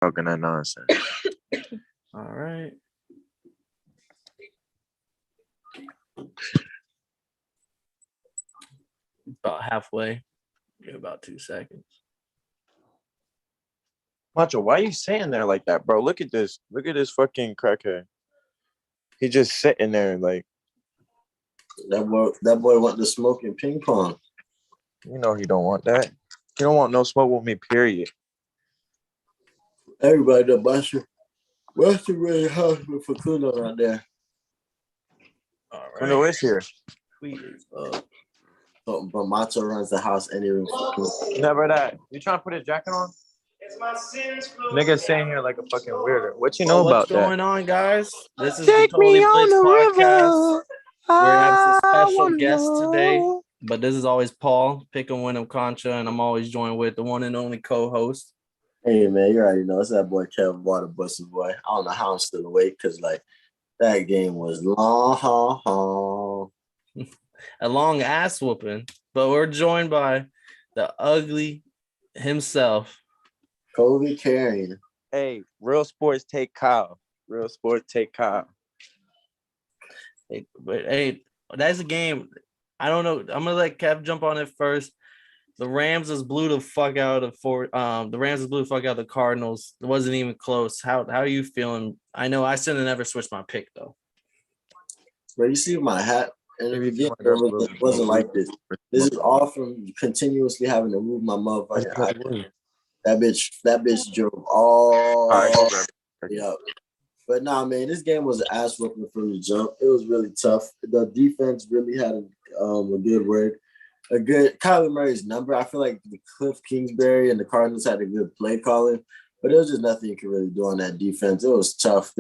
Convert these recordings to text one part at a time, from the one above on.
talking that nonsense. All right. About halfway. Give about 2 seconds. Macho, why are you saying there like that, bro? Look at this. Look at this fucking crackhead. He just sitting there like that boy want to smoke in ping pong. You know he don't want that. He don't want no smoke with me, period. Everybody know Buster. Buster really house for Kuno out there. All right. Kuno is here. Tweet is up. But Macho runs the house anyway. Never that. You trying to put his jacket on? It's my sins, nigga saying here like a fucking weirdo. What you know about that? What's going on, guys? This is the Totally Blitz podcast. We're having a special guest today, but this is always Paul, Pick'em Win'em Concha, and I'm always joined with the one and only co-host. Hey man, you already know it's that boy Kevin Waterbuster boy. I don't know how I'm still awake because like that game was long. A long ass whooping, but we're joined by the ugly himself, Kobe Carrion. Hey, real sports take Kyle. Real sports take Kyle. Hey, that's a game. I don't know. I'm gonna let Kev jump on it first. The Rams just blew the fuck out of the Cardinals. It wasn't even close. How are you feeling? I know I should have never switched my pick though. But you see my hat in the beginning, it wasn't like this. This is all from continuously having to move my motherfucking hat. That bitch drove all up. But nah, man, this game was an ass whooping from the jump. It was really tough. The defense really had a good word. A good Kyler Murray's number. I feel like the Cliff Kingsbury and the Cardinals had a good play calling, but there was just nothing you could really do on that defense. It was tough.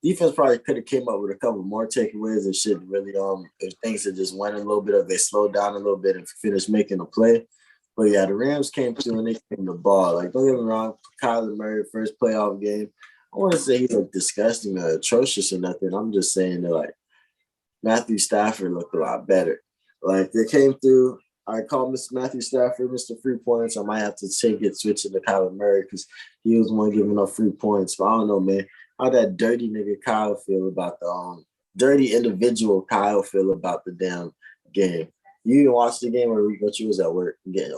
Defense probably could have came up with a couple more takeaways and shit. Really, if things had just went a little bit, they slowed down a little bit and finished making a play. But yeah, the Rams came through and they came the ball. Like, don't get me wrong, Kyler Murray first playoff game. I want to say he's like disgusting or atrocious or nothing. I'm just saying that like Matthew Stafford looked a lot better. Like they came through. I called Mr. Matthew Stafford Mr. Free Points. I might have to switch it to Kyler Murray because he was the one giving up free points. But I don't know, man. How that dirty nigga Kyle feel about the dirty individual Kyle feel about the damn game? You didn't watch the game, or you was at work getting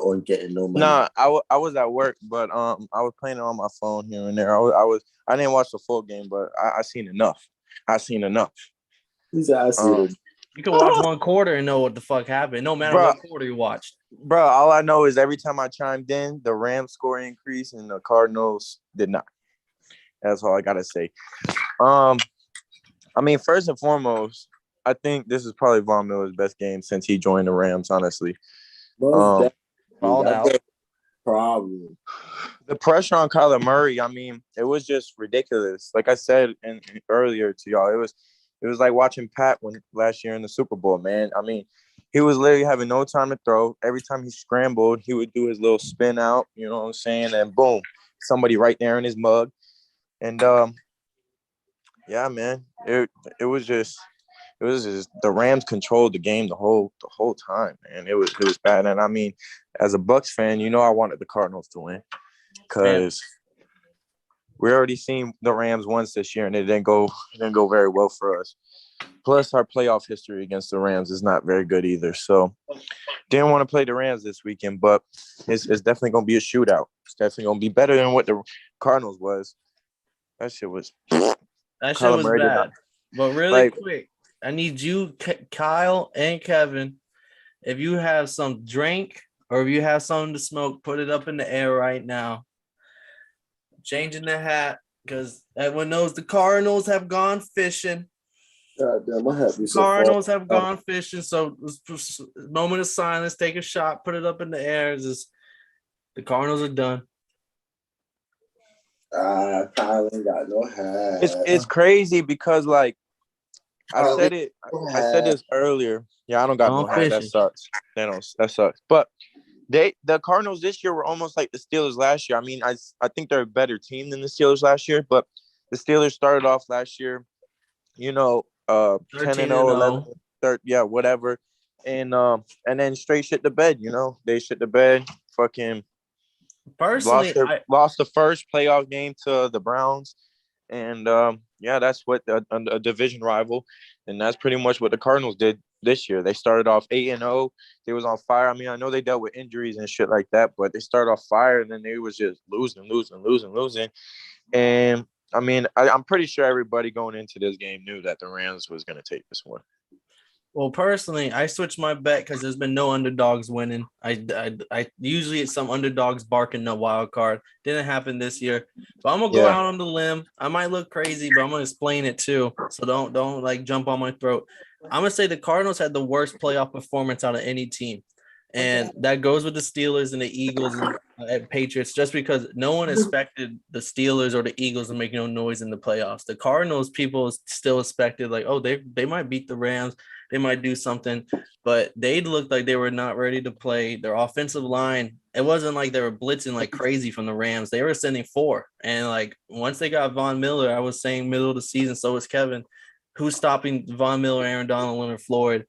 no money? Nah, I was at work, but I was playing it on my phone here and there. I didn't watch the full game, but I seen enough. He's asking. You can watch one quarter and know what the fuck happened, no matter what quarter you watched. Bro, all I know is every time I chimed in, the Rams score increased and the Cardinals did not. That's all I gotta say. I mean, first and foremost, I think this is probably Von Miller's best game since he joined the Rams, honestly. All out. Problem. The pressure on Kyler Murray, I mean, it was just ridiculous. Like I said earlier to y'all, it was like watching Pat last year in the Super Bowl, man. I mean, he was literally having no time to throw. Every time he scrambled, he would do his little spin out, you know what I'm saying? And boom, somebody right there in his mug. And yeah, man, it was just the Rams controlled the game the whole time, man. It was bad. And I mean, as a Bucs fan, you know I wanted the Cardinals to win because we already seen the Rams once this year and it didn't go very well for us. Plus, our playoff history against the Rams is not very good either. So, didn't want to play the Rams this weekend, but it's definitely going to be a shootout. It's definitely going to be better than what the Cardinals was. That shit was bad. But really quick, I need you, Kyle and Kevin, if you have some drink or if you have something to smoke, put it up in the air right now. Changing the hat because everyone knows the Cardinals have gone fishing. God damn, my hat be so Cardinals have gone fishing. So moment of silence, take a shot, put it up in the air. The Cardinals are done. Kyle ain't got no hat. It's crazy because like I said this earlier. Yeah, I don't got no hat. That sucks. That sucks. But the Cardinals this year were almost like the Steelers last year. I mean, I think they're a better team than the Steelers last year, but the Steelers started off last year, 10-0, 11, 13, yeah, whatever. And then straight shit the bed, They shit the bed, fucking Personally, lost the first playoff game to the Browns. And that's what a division rival, and that's pretty much what the Cardinals did this year. They started off 8-0. They was on fire. I mean, I know they dealt with injuries and shit like that, but they started off fire, and then they was just losing. And I mean, I'm pretty sure everybody going into this game knew that the Rams was going to take this one. Well, personally, I switched my bet because there's been no underdogs winning. I usually it's some underdogs barking the wild card. Didn't happen this year, but I'm gonna go out on the limb. I might look crazy, but I'm gonna explain it too. So don't like jump on my throat. I'm gonna say the Cardinals had the worst playoff performance out of any team, and that goes with the Steelers and the Eagles and Patriots. Just because no one expected the Steelers or the Eagles to make no noise in the playoffs. The Cardinals people still expected like, oh, they might beat the Rams. They might do something, but they looked like they were not ready to play. Their offensive line, it wasn't like they were blitzing like crazy from the Rams. They were sending 4. And like once they got Von Miller, I was saying middle of the season, so was Kevin, who's stopping Von Miller, Aaron Donald, Leonard Floyd.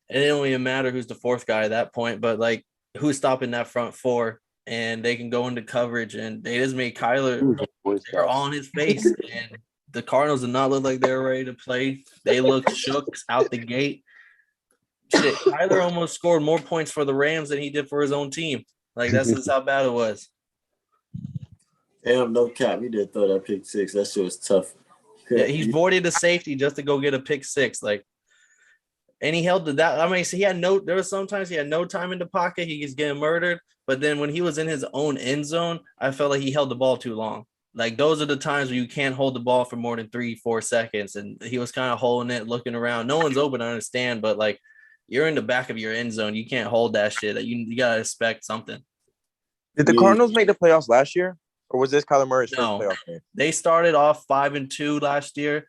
It didn't even matter who's the 4th guy at that point, but like who's stopping that front 4, and they can go into coverage, and they just made Kyler, they're all on his face. And the Cardinals did not look like they were ready to play. They looked shook out the gate. Shit, Kyler almost scored more points for the Rams than he did for his own team. Like, that's just how bad it was. Damn, no cap. He did throw that pick 6. That shit was tough. Yeah, he voided the safety just to go get a pick 6. Like, and he held that. I mean, so there was sometimes he had no time in the pocket. He was getting murdered. But then when he was in his own end zone, I felt like he held the ball too long. Like, those are the times where you can't hold the ball for more than 3-4 seconds. And he was kind of holding it, looking around. No one's open, I understand, but like, you're in the back of your end zone. You can't hold that shit. You got to expect something. Did the Cardinals make the playoffs last year? Or was this Kyler Murray's first playoff game? They started off 5-2 last year.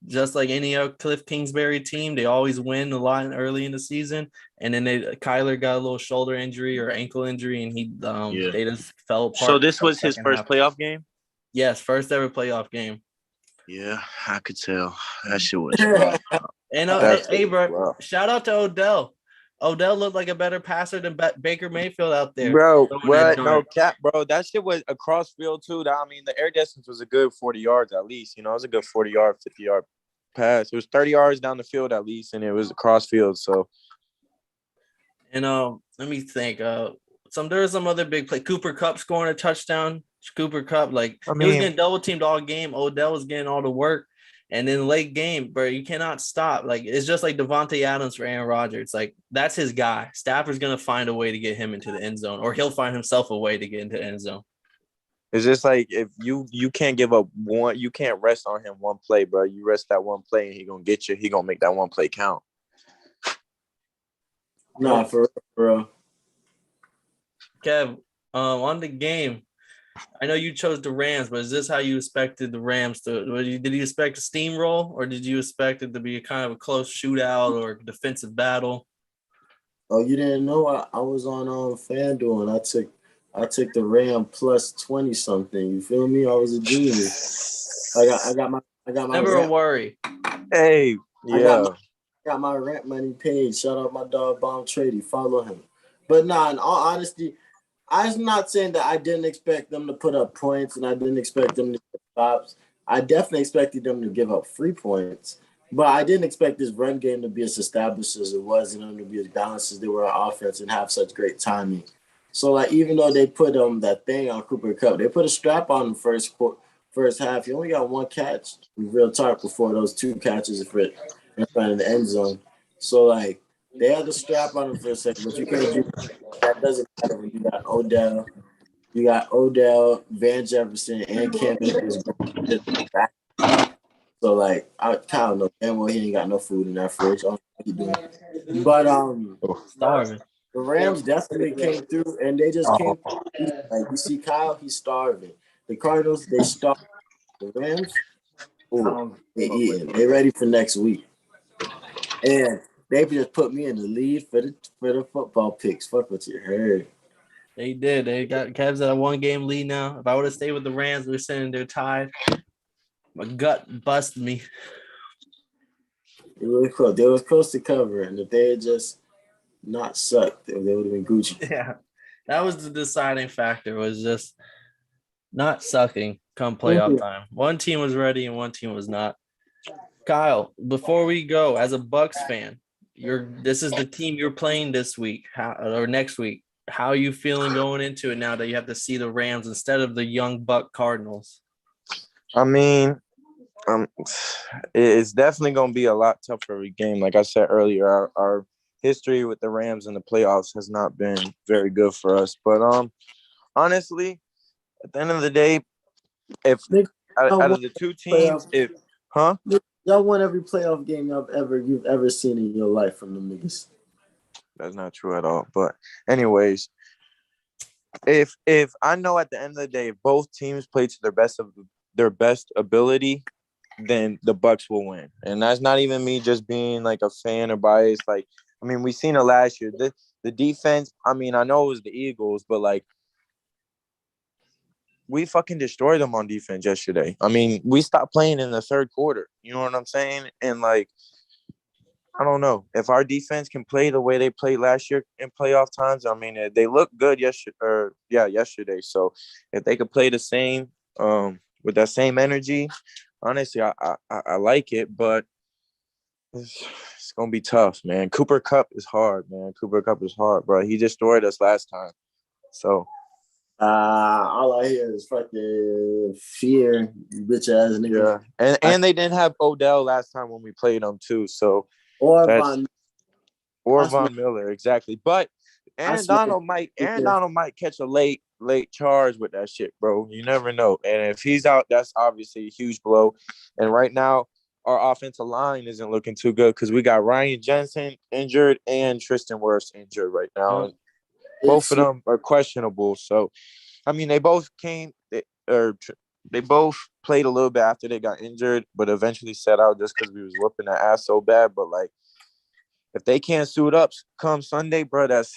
Just like any other Cliff Kingsbury team, they always win a lot early in the season. And then Kyler got a little shoulder injury or ankle injury, and they just fell apart. So this was his first playoff game? Yes, first ever playoff game. Yeah, I could tell. That shit was rough. And hey, bro, shout out to Odell. Odell looked like a better passer than Baker Mayfield out there. Bro, what? No cap, bro. That shit was across field, too. I mean, the air distance was a good 40 yards at least. You know, it was a good 40-yard, 50-yard pass. It was 30 yards down the field at least, and it was across field, so. And let me think. There was some other big play. Cooper Kupp scoring a touchdown. Cooper Kupp, he was getting double-teamed all game. Odell was getting all the work. And then late game, bro, you cannot stop. Like, it's just like Devontae Adams for Aaron Rodgers. Like, that's his guy. Stafford's going to find a way to get him into the end zone, or he'll find himself a way to get into the end zone. It's just like if you can't give up one, you can't rest on him one play, bro. You rest that one play, and he going to get you. He going to make that one play count. Nah, for real. Kev, on the game, I know you chose the Rams, but is this how you expected the Rams to? Did you expect a steamroll, or did you expect it to be a kind of a close shootout or defensive battle? Oh, you didn't know? I was on FanDuel, and I took the Ram plus 20 something. You feel me? I was a genius. I got my never worry. Hey, yeah. I got my rent money paid. Shout out my dog Bomb Trady. Follow him. But nah, in all honesty, I'm not saying that I didn't expect them to put up points and I didn't expect them to get stops. I definitely expected them to give up 3 points, but I didn't expect this run game to be as established as it was and them to be as balanced as they were on offense and have such great timing. So, like, even though they put that thing on Cooper Kupp, they put a strap on him first half. He only got 1 catch, real talk, before those 2 catches in front of the end zone. So, like, they had the strap on him for a second, but you can't do that. Doesn't matter when you got Odell. You got Odell, Van Jefferson, and Cam Akers back. So, like, I kind of know damn well he ain't got no food in that fridge. I don't know what he doing. But starving. The Rams definitely came through, and they just came through. Like, you see Kyle, he's starving. The Cardinals, they starving. The Rams, they eating. They ready for next week. And they just put me in the lead for the football picks. Fuck what you heard. They did. They got Cavs at a 1-game lead now. If I would have stayed with the Rams, we were sitting there tied. My gut busted me. It was close. They was close to covering. If they had just not sucked, they would have been Gucci. Yeah. That was the deciding factor. Was just not sucking come playoff time. One team was ready and one team was not. Kyle, before we go, as a Bucks fan, this is the team you're playing this week or next week. How are you feeling going into it now that you have to see the Rams instead of the young Buck Cardinals? I mean, it's definitely going to be a lot tougher every game. Like I said earlier, our history with the Rams in the playoffs has not been very good for us. But honestly, at the end of the day, if out of the two teams, y'all won every playoff game you've ever seen in your life from the niggas. That's not true at all. But anyways, if I know at the end of the day, if both teams play to their best ability, then the Bucks will win. And that's not even me just being like a fan or biased. Like, I mean, we seen it last year. The defense, I mean, I know it was the Eagles, but like we fucking destroyed them on defense yesterday. I mean, we stopped playing in the third quarter. You know what I'm saying? And like, I don't know if our defense can play the way they played last year in playoff times. I mean, they looked good yesterday. So if they could play the same with that same energy, honestly, I like it, but it's gonna be tough, man. Cooper Kupp is hard, man. Cooper Kupp is hard, bro. He destroyed us last time. So all I hear is fucking fear, bitch ass nigga. Yeah. And they didn't have Odell last time when we played them too. So Von Miller, exactly. But Aaron Donald might catch a late charge with that shit, bro. You never know. And if he's out, that's obviously a huge blow. And right now, our offensive line isn't looking too good because we got Ryan Jensen injured and Tristan Wirfs injured right now. And both of them are questionable. So, I mean, they both they both played a little bit after they got injured, but eventually set out just because we was whooping their ass so bad. But like, if they can't suit up come Sunday, bro, that's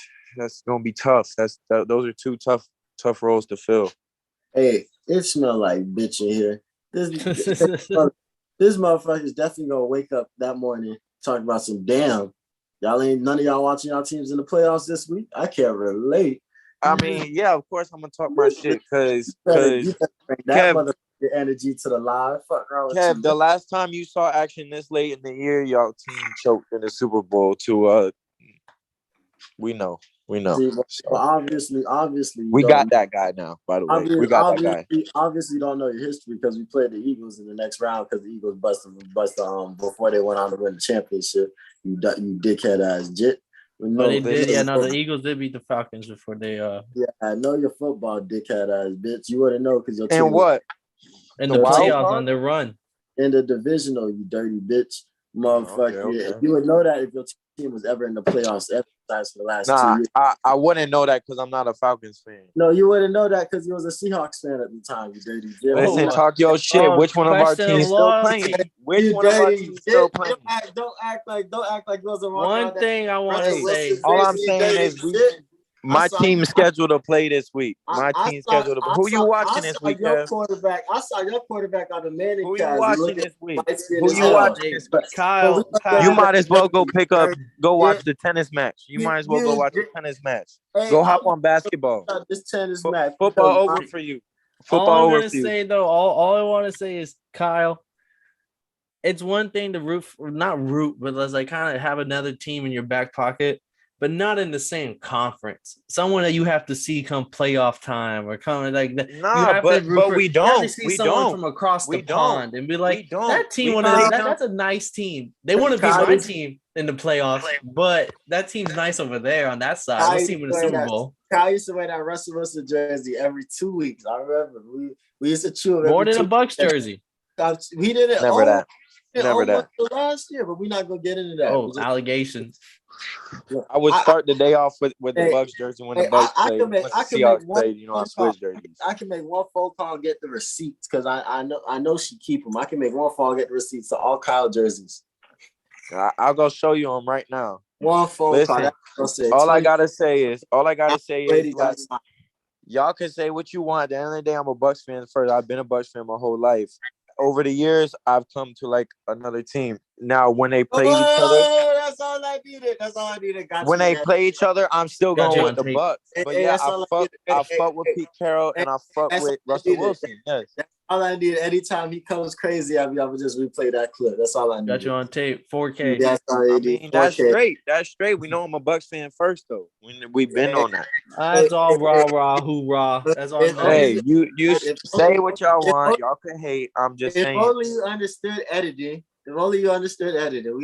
gonna be tough. Those are two tough roles to fill. Hey, it smell like bitch in here. This motherfucker's definitely gonna wake up that morning talking about some damn. None of y'all watching y'all teams in the playoffs this week. I can't relate. I mean, yeah, of course I'm gonna talk my shit because bring that motherfucker energy to the live. Fuck wrong with Kev, you. the last time you saw action this late in the year, y'all team choked in the Super Bowl to we know. See, so, obviously, we got that guy now. By the way, we got that guy. Obviously, don't know your history because we played the Eagles in the next round because the Eagles busted before they went on to win the championship. You dickhead ass jit. No, they did. Yeah, no, the Eagles did beat the Falcons before they. Yeah, I know your football, dickhead ass bitch. You wouldn't know because your team. And what? In the playoffs on their run. In the divisional, you dirty bitch, motherfucker. Okay. You would know that if your team was ever in the playoffs for the last 2 years. I wouldn't know that because I'm not a Falcons fan. No, you wouldn't know that because you was a Seahawks fan at the time, you dirty bitch. Listen, talk your shit. Which one of our teams still playing? Which one of our teams still playing? Don't act like it was a one thing I want to say. All I'm saying is my team scheduled to play this week. Who you watching this week, Kev? I saw your quarterback on the Manning. Who you watching this week? Who you watching this week? Kyle. You might as well go watch the tennis match. You might as well go watch the tennis match. Go hop on basketball. This tennis match. Football over for you. All I'm gonna say though, all I want to say is, Kyle, it's one thing to but let's like kind of have another team in your back pocket, but not in the same conference. Someone that you have to see come playoff time or come like that. Nah, but we don't. We don't from across the pond and be like, that team. That's a nice team. They want to be my team in the playoffs, but that team's nice over there on that side. Let's see in the Super Bowl. Kyle used to wear that Russell Wilson jersey every 2 weeks. I remember we used to chew more than a Bucks jersey. We did it. Never that. Last year, but we're not gonna get into that. Oh, allegations. I would start the day off with the Bucks jersey when the Bucks played. I switch jerseys. I can make one phone call and get the receipts because I know she keep them. I can make one phone, get the receipts to all Kyle jerseys. I'll go show you them right now. One phone call. All I gotta say is like, y'all can say what you want. At the end of the day, I'm a Bucks fan first. I've been a Bucks fan my whole life. Over the years, I've come to like another team. Now, when they play each other, that's all I needed. That's all I needed. When they play each other, I'm still going with the Bucks. But yeah, I fuck with Pete Carroll and I fuck with Russell Wilson. Yes. That's all I need. Anytime he comes crazy, I would just replay that clip. That's all I need. Got you on tape, 4K. That's all I need. That's straight. That's straight. We know I'm a Bucks fan first, though. We've been on that. That's all rah, hoorah. That's all. Hey, you say what y'all want. Y'all can hate. I'm just saying. If only you understood editing. If only you understood editing.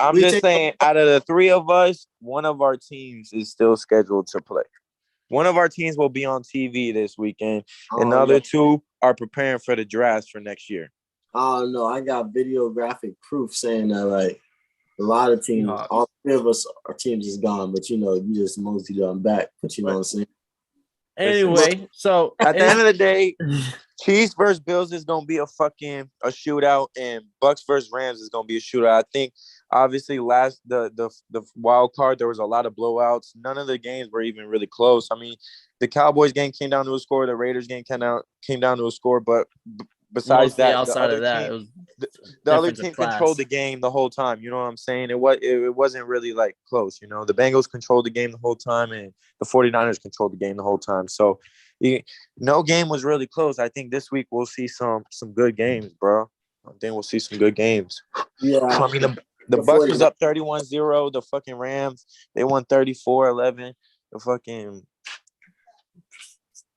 I'm just saying, out of the three of us, one of our teams is still scheduled to play. One of our teams will be on TV this weekend, and the other two are preparing for the drafts for next year. Oh, no. I got videographic proof saying that, like, a lot of teams, all three of us, our teams is gone, but, you just mostly done back. But you know what I'm saying? Anyway, so at the end of the day, Chiefs versus Bills is gonna be a shootout, and Bucks versus Rams is gonna be a shootout. I think obviously the wild card there was a lot of blowouts. None of the games were even really close. I mean, the Cowboys game came down to a score, the Raiders game came down to a score, but besides that, outside of that, the other team controlled the game the whole time. You know what I'm saying? It wasn't really like close. The Bengals controlled the game the whole time, and the 49ers controlled the game the whole time. So no game was really close. I think this week we'll see some good games, bro. I think we'll see some good games. Yeah. I mean, the Bucks was up 31-0. The fucking Rams, they won 34-11.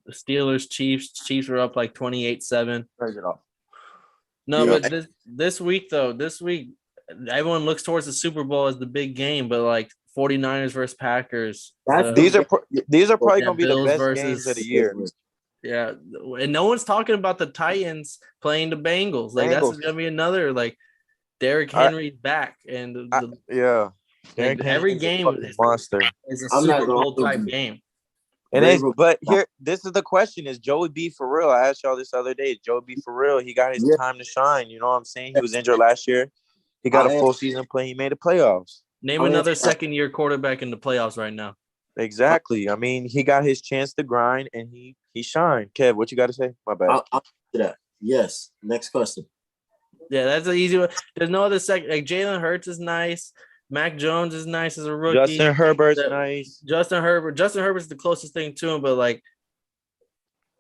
The Steelers, Chiefs were up like 28-7. No, yeah. But this week, everyone looks towards the Super Bowl as the big game, but like 49ers versus Packers. These are probably going to be the best games of the year. Yeah, and no one's talking about the Titans playing the Bengals. Like that's going to be another Derrick Henry's back, and every game is a Super Bowl type game. And but here, this is the question: is Joey B for real? I asked y'all this other day. Is Joey B for real? He got his time to shine. You know what I'm saying? He was injured last year. He got a full season play. He made the playoffs. Name another second-year quarterback in the playoffs right now. Exactly. I mean, he got his chance to grind, and he shined. Kev, what you got to say? My bad. I'll do that. Yes. Next question. Yeah, that's an easy one. There's no other second. Like Jalen Hurts is nice. Mac Jones is nice as a rookie. Justin Herbert's nice. Justin Herbert's the closest thing to him, but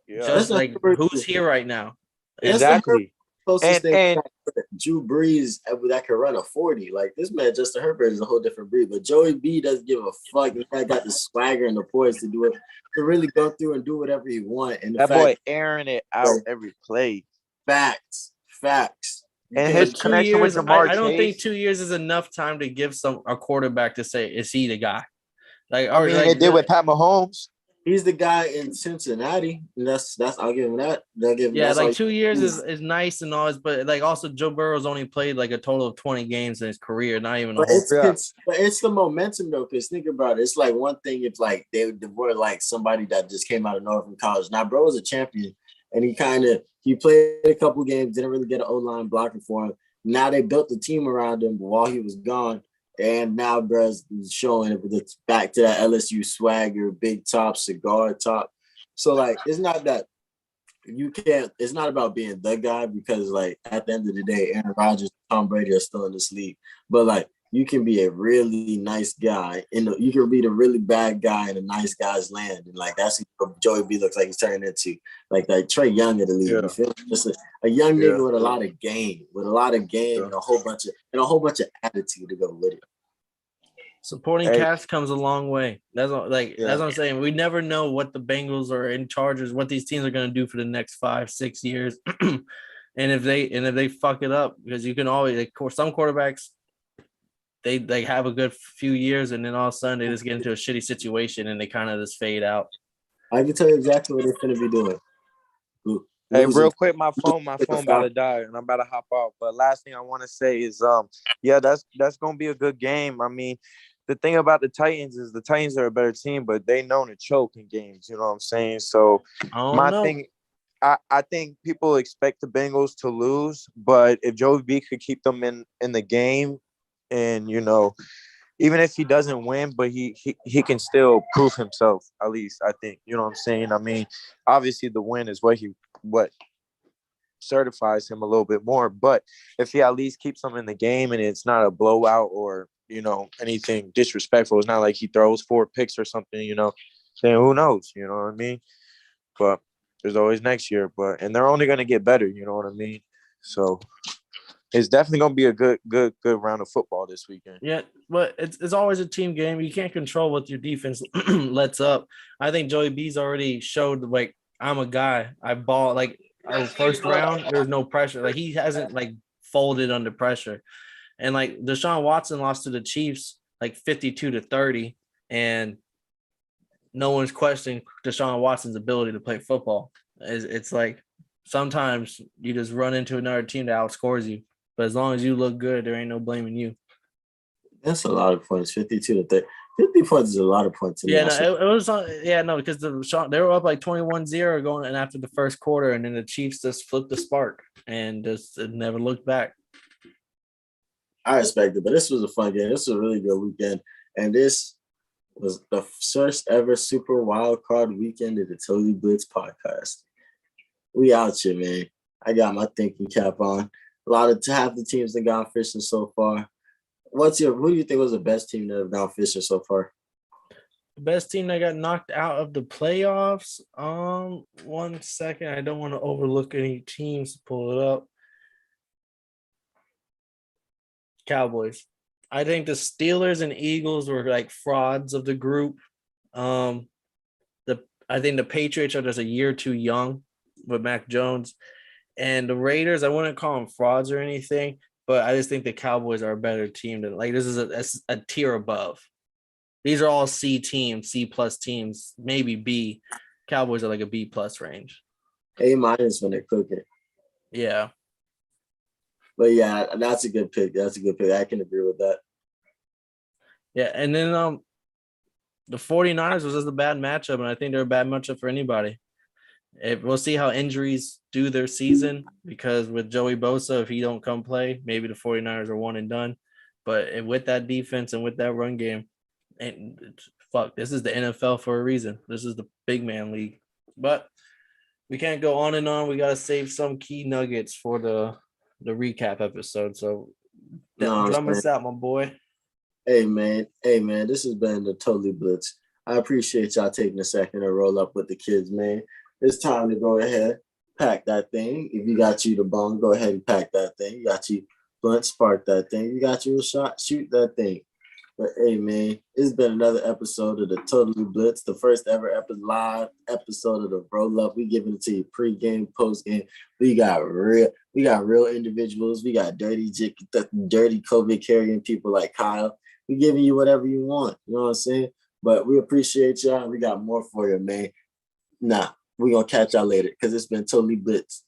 who's here right now? Exactly. Closest thing Drew Brees that could run a 40. Like this man, Justin Herbert is a whole different breed. But Joey B doesn't give a fuck. He got the swagger and the poise to do it, to really go through and do whatever he want. And that boy airing it out every play. Facts. And his connection with Jamar Chase. I don't think 2 years is enough time to give a quarterback to say, is he the guy? They did with Pat Mahomes. He's the guy in Cincinnati. And that's I'll give him that. 2 years is nice and all, but also Joe Burrow's only played a total of 20 games in his career, not even but it's the momentum though, because think about it. It's one thing if they were somebody that just came out of Northern College. Now, bro was a champion, and he played a couple games, didn't really get an O-line blocking for him. Now they built the team around him while he was gone. And now bruh's showing it back to that LSU swagger, big top, cigar top. So it's not that it's not about being the guy, because at the end of the day, Aaron Rodgers, Tom Brady are still in this league. But you can be a really nice guy you can be the really bad guy in a nice guy's land. And that's what Joey B looks like he's turning into. Like Trey Young of the league. Yeah. You feel? Just a young nigga with a lot of game, and a whole bunch of attitude to go with it. Supporting cast comes a long way. That's that's what I'm saying. We never know what the Bengals or in Chargers, what these teams are going to do for the next 5-6 years. and if they fuck it up, because you can always some quarterbacks they have a good few years, and then all of a sudden they just get into a shitty situation and they kind of just fade out. I can tell you exactly what they're going to be doing. Hey, real quick, my phone about to die, and I'm about to hop off. But last thing I want to say is, that's going to be a good game. I mean, the thing about the Titans is the Titans are a better team, but they known to choke in games. You know what I'm saying? So I think people expect the Bengals to lose, but if Joey B could keep them in the game, and even if he doesn't win, but he can still prove himself, at least, I think. You know what I'm saying? I mean, obviously the win is what certifies him a little bit more. But if he at least keeps them in the game and it's not a blowout or, anything disrespectful, it's not like he throws 4 picks or something, then who knows? You know what I mean? But there's always next year. And they're only going to get better. You know what I mean? So it's definitely going to be a good round of football this weekend. Yeah, but it's always a team game. You can't control what your defense lets up. I think Joey B's already showed, like, I'm a guy. I ball, like, our first round, there was no pressure. Like, he hasn't, like, folded under pressure. And, like, Deshaun Watson lost to the Chiefs, like, 52-30, and no one's questioning Deshaun Watson's ability to play football. It's like sometimes you just run into another team that outscores you. But as long as you look good, there ain't no blaming you. That's a lot of points, 52-30. 50 points is a lot of points. Yeah, no, because they were up like 21-0 going and after the first quarter, and then the Chiefs just flipped the spark and just never looked back. I respect it, but this was a fun game. This was a really good weekend, and this was the first ever Super Wildcard weekend of the Totally Blitz podcast. We out here, man. I got my thinking cap on. Half the teams that gone fishing so far. Who do you think was the best team that have gone fishing so far? The best team that got knocked out of the playoffs. 1 second. I don't want to overlook any teams to pull it up. Cowboys. I think the Steelers and Eagles were like frauds of the group. I think the Patriots are just a year too young with Mac Jones. And the Raiders, I wouldn't call them frauds or anything, but I just think the Cowboys are a better team than, like, this is a tier above. These are all C teams, C+ teams, maybe B. Cowboys are like a B+ range. A- when they're cooking. Yeah. But yeah, that's a good pick. I can agree with that. Yeah, and then the 49ers was just a bad matchup, and I think they're a bad matchup for anybody. We'll see how injuries do their season, because with Joey Bosa, if he don't come play, maybe the 49ers are one and done. But with that defense and with that run game, and this is the NFL for a reason. This is the big man league. But we can't go on and on. We got to save some key nuggets for the recap episode. So drum us out, my boy. Hey, man, this has been the Totally Blitz. I appreciate y'all taking a second to roll up with the kids, man. It's time to go ahead, pack that thing. If you got you the bong, go ahead and pack that thing. You got you blunt, spark that thing. You got you a shot, shoot that thing. But hey, man, it's been another episode of the Totally Blitz, the first ever live episode of the Roll Up. We giving it to you pre-game, post-game. We got real individuals. We got dirty COVID carrying people like Kyle. We giving you whatever you want. You know what I'm saying? But we appreciate y'all. We got more for you, man. Nah, we're going to catch y'all later because it's been Totally Blitz.